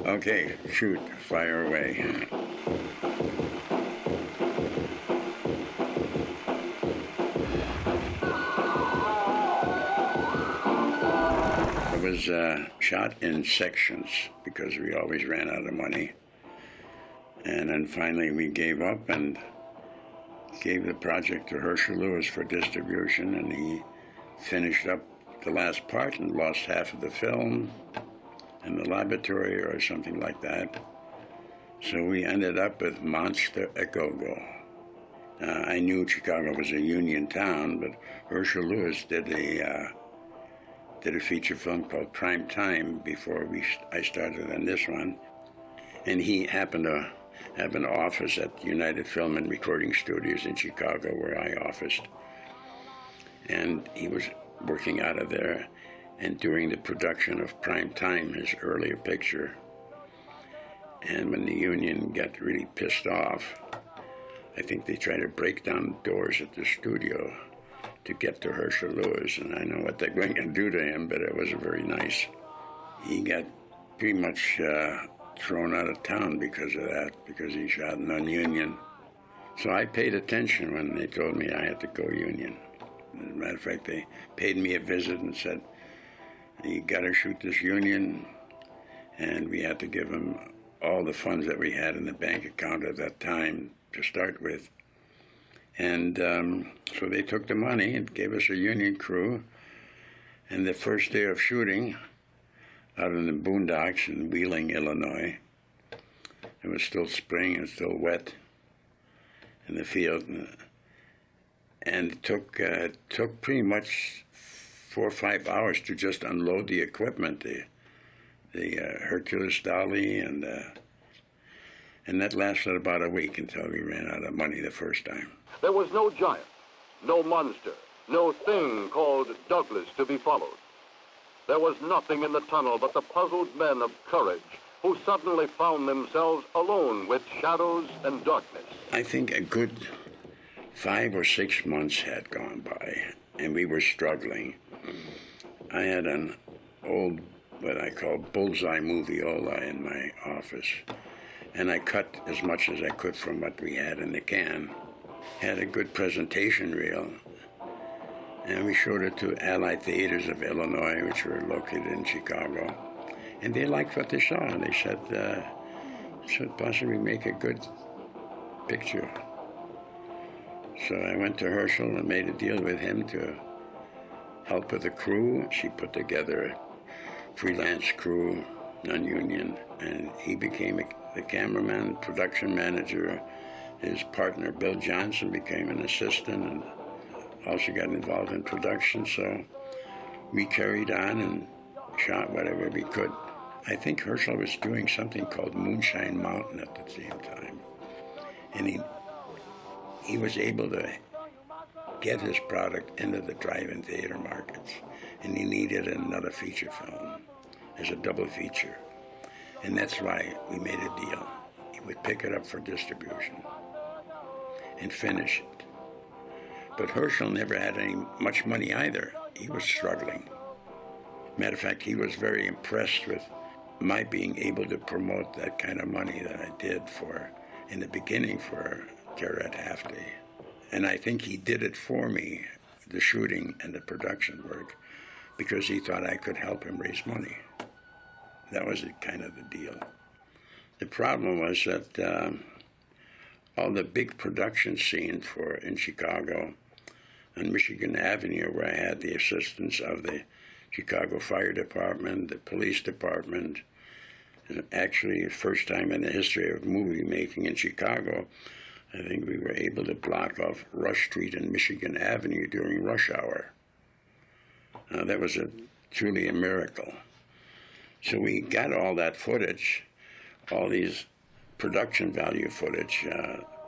Okay, shoot, fire away. It was shot in sections because we always ran out of money. And then finally we gave up and gave the project to Herschel Lewis for distribution, and he finished up the last part and lost half of the film in the laboratory or something like that. So we ended up with Monster a Go-Go. I knew Chicago was a union town, but Herschel Lewis did a feature film called Prime Time before I started on this one. And he happened to have an office at United Film and Recording Studios in Chicago where I officed. And he was working out of there and during the production of Prime Time, his earlier picture. And when the union got really pissed off, I think they tried to break down doors at the studio to get to Herschel Lewis, and I know what they're going to do to him, but it wasn't very nice. He got pretty much thrown out of town because of that, because he shot non-union. So I paid attention when they told me I had to go union. As a matter of fact, they paid me a visit and said, "You got to shoot this union," and we had to give them all the funds that we had in the bank account at that time to start with. And so they took the money and gave us a union crew. And the first day of shooting, out in the boondocks in Wheeling, Illinois, it was still spring and still wet in the field. And it took pretty much 4 or 5 hours to just unload the equipment, the Hercules dolly, and that lasted about a week until we ran out of money the first time. There was no giant, no monster, no thing called Douglas to be followed. There was nothing in the tunnel but the puzzled men of courage who suddenly found themselves alone with shadows and darkness. I think a good 5 or 6 months had gone by, and we were struggling. I had an old, what I call bullseye moviola in my office, and I cut as much as I could from what we had in the can. Had a good presentation reel, and we showed it to Allied Theaters of Illinois, which were located in Chicago, and they liked what they saw, and they said, should possibly make a good picture. So I went to Herschel and made a deal with him to help with the crew. She put together a freelance crew, non-union, and he became the cameraman, production manager. His partner, Bill Johnson, became an assistant and also got involved in production. So we carried on and shot whatever we could. I think Herschel was doing something called Moonshine Mountain at the same time. And he was able to get his product into the drive-in theater markets. And he needed another feature film as a double feature. And that's why we made a deal. He would pick it up for distribution and finish it. But Herschel never had much money either. He was struggling. Matter of fact, he was very impressed with my being able to promote that kind of money that I did in the beginning for Garrett Halfday. And I think he did it for me, the shooting and the production work, because he thought I could help him raise money. That was kind of the deal. The problem was that all the big production scene in Chicago on Michigan Avenue, where I had the assistance of the Chicago Fire Department, the Police Department, actually the first time in the history of movie making in Chicago, I think we were able to block off Rush Street and Michigan Avenue during rush hour. That was truly a miracle. So we got all that footage, all these production value footage,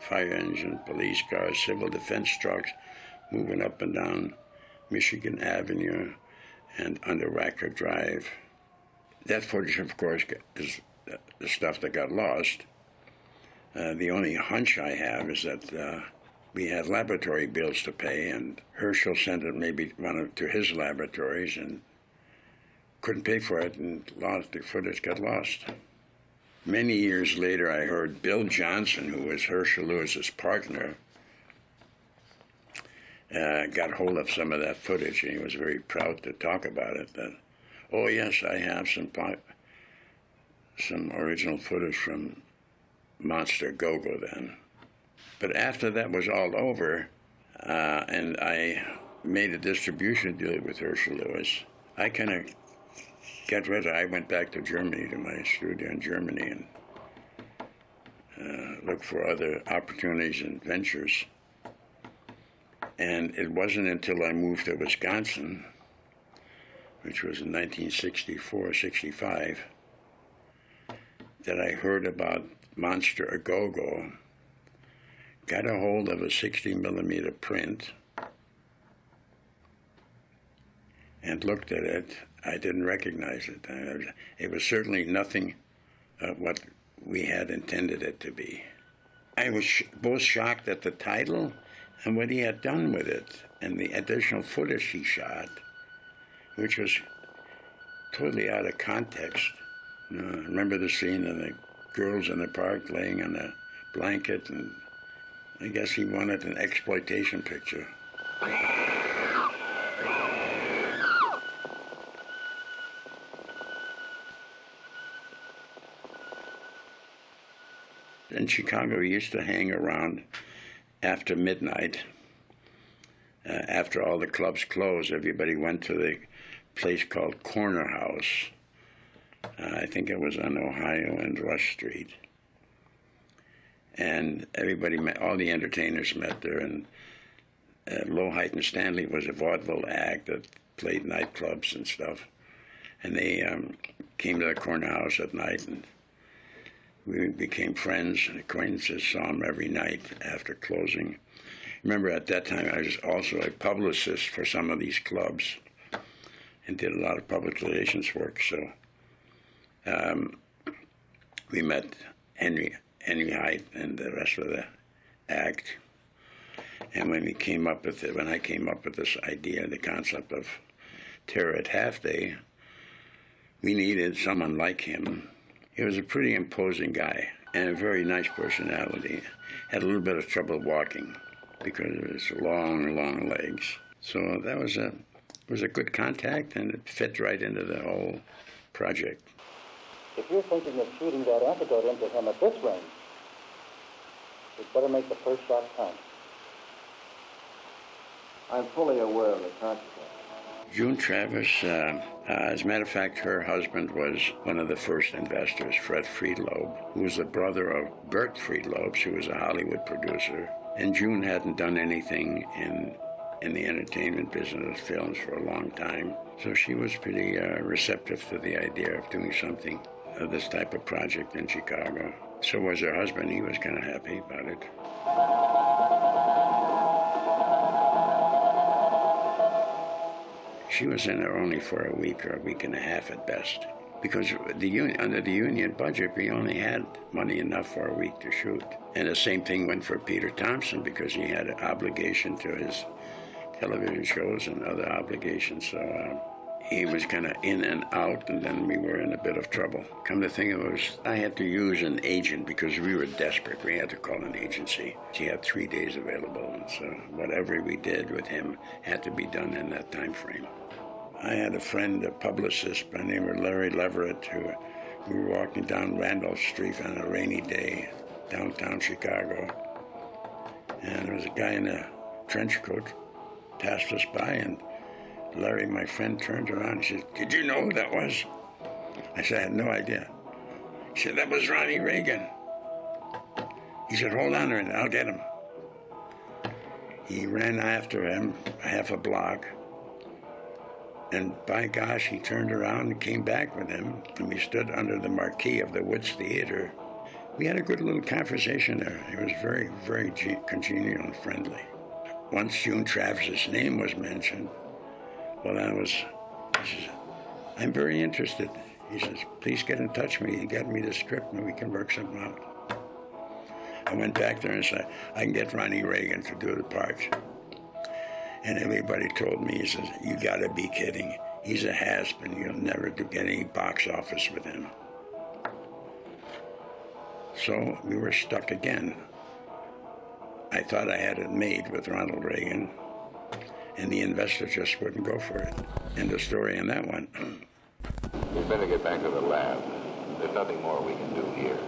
fire engine, police cars, civil defense trucks moving up and down Michigan Avenue, and under Wacker Drive. That footage, of course, is the stuff that got lost. The only hunch I have is that we had laboratory bills to pay, and Herschel sent it maybe to his laboratories and couldn't pay for it, and the footage got lost. Many years later, I heard Bill Johnson, who was Herschel Lewis's partner, got hold of some of that footage, and he was very proud to talk about it. That, oh yes, I have some original footage from Monster Go-Go then. But after that was all over, and I made a distribution deal with Herschel Lewis, I kind of got rid of it. I went back to Germany, to my studio in Germany, and looked for other opportunities and ventures. And it wasn't until I moved to Wisconsin, which was in 1964, 65, that I heard about Monster A Go-Go, got a hold of a 60-millimeter print, and looked at it. I didn't recognize it. It was certainly nothing of what we had intended it to be. I was both shocked at the title and what he had done with it, and the additional footage he shot, which was totally out of context. I remember the scene of the girls in the park laying on a blanket, and I guess he wanted an exploitation picture. In Chicago, we used to hang around after midnight. After all the clubs closed, everybody went to the place called Corner House. I think it was on Ohio and Rush Street. And everybody met, all the entertainers met there, and Lowhite and Stanley was a vaudeville act that played nightclubs and stuff. And they came to the Corner House at night, and we became friends and acquaintances, saw him every night after closing. Remember, at that time, I was also a publicist for some of these clubs and did a lot of public relations work. So we met Henry Height and the rest of the act. And when I came up with this idea, the concept of Terror at Half Day, we needed someone like him. He was a pretty imposing guy and a very nice personality. Had a little bit of trouble walking because of his long, long legs. So that was a good contact, and it fit right into the whole project. If you're thinking of shooting that antidote into him at this range, you'd better make the first shot count. I'm fully aware of the consequences. June Travis, as a matter of fact, her husband was one of the first investors, Fred Friedloeb, who was the brother of Bert Friedloeb, who was a Hollywood producer. And June hadn't done anything in the entertainment business, films, for a long time. So she was pretty receptive to the idea of doing something of this type of project in Chicago. So was her husband. He was kind of happy about it. She was in there only for a week or a week and a half at best, because under the union budget, we only had money enough for a week to shoot. And the same thing went for Peter Thompson, because he had an obligation to his television shows and other obligations. So he was kind of in and out, and then we were in a bit of trouble. Come to think of it, I had to use an agent because we were desperate. We had to call an agency. He had 3 days available, and so whatever we did with him had to be done in that time frame. I had a friend, a publicist by the name of Larry Leverett, who we were walking down Randolph Street on a rainy day, downtown Chicago, and there was a guy in a trench coat passed us by, and Larry, my friend, turned around and said, "Did you know who that was?" I said, "I had no idea." He said, "That was Ronnie Reagan." He said, "Hold on a minute, I'll get him." He ran after him half a block, and by gosh, he turned around and came back with him, and we stood under the marquee of the Woods Theater. We had a good little conversation there. It was very, very congenial and friendly. Once June Travis's name was mentioned, well, that was He says, I'm very interested. He says, please get in touch with me and get me the script and we can work something out. I went back there and said, I can get Ronnie Reagan to do the part. And everybody told me, he says, you gotta be kidding. He's a has-been. You'll never get any box office with him. So we were stuck again. I thought I had it made with Ronald Reagan, and the investor just wouldn't go for it. End of story on that one. We'd better get back to the lab. There's nothing more we can do here.